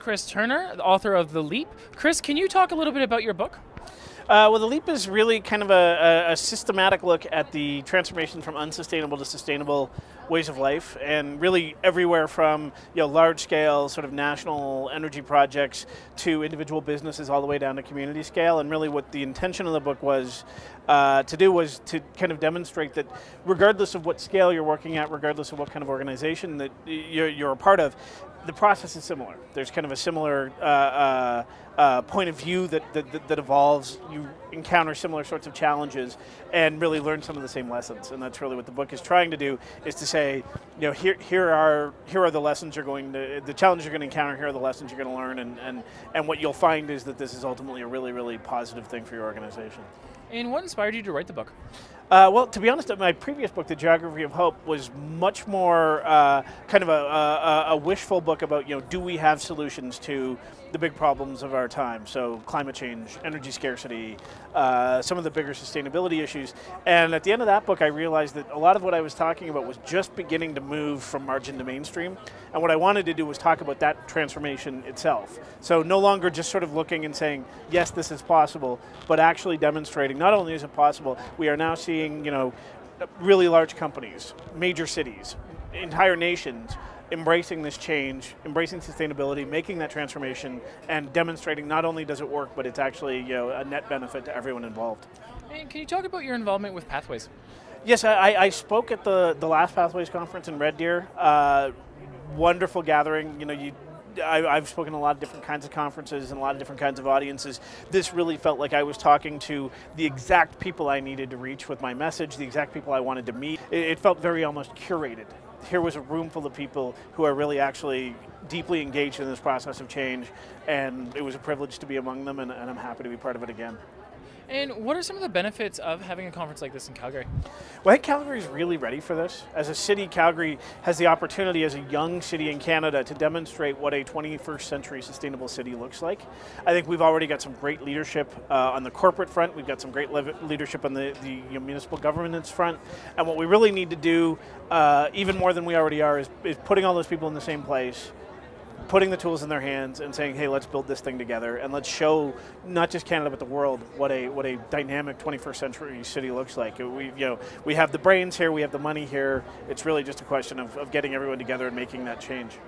Chris Turner, the author of The Leap. Chris, can you talk a little bit about your book? Well, The Leap is really kind of a systematic look at the transformation from unsustainable to sustainable ways of life, and really everywhere from large-scale sort of national energy projects to individual businesses all the way down to community scale. And really what the intention of the book was to kind of demonstrate that regardless of what scale you're working at, regardless of what kind of organization that you're a part of, the process is similar. There's kind of a similar point of view that evolves. You encounter similar sorts of challenges and really learn some of the same lessons. And that's really what the book is trying to do, is to say, here are the lessons the challenges you're going to encounter, here are the lessons you're going to learn, and what you'll find is that this is ultimately a really, really positive thing for your organization. And what inspired you to write the book? Well, to be honest, my previous book, The Geography of Hope, was much more kind of a wishful book about, do we have solutions to the big problems of our time? So climate change, energy scarcity, some of the bigger sustainability issues. And at the end of that book, I realized that a lot of what I was talking about was just beginning to move from margin to mainstream. And what I wanted to do was talk about that transformation itself. So no longer just sort of looking and saying, yes, this is possible, but actually demonstrating not only is it possible, we are now seeing really large companies, major cities, entire nations embracing this change, embracing sustainability, making that transformation, and demonstrating not only does it work, but it's actually a net benefit to everyone involved. And can you talk about your involvement with Pathways? Yes, I spoke at the last Pathways conference in Red Deer. Wonderful gathering. I've spoken at a lot of different kinds of conferences and a lot of different kinds of audiences. This really felt like I was talking to the exact people I needed to reach with my message, the exact people I wanted to meet. It felt very almost curated. Here was a room full of people who are really actually deeply engaged in this process of change, and it was a privilege to be among them, and I'm happy to be part of it again. And what are some of the benefits of having a conference like this in Calgary? Well, I think Calgary is really ready for this. As a city, Calgary has the opportunity as a young city in Canada to demonstrate what a 21st century sustainable city looks like. I think we've already got some great leadership on the corporate front. We've got some great leadership on the municipal governance front. And what we really need to do, even more than we already are, is putting all those people in the same place, putting the tools in their hands and saying, hey, let's build this thing together, and let's show not just Canada but the world what a dynamic 21st century city looks like. We have the brains here, we have the money here. It's really just a question of getting everyone together and making that change.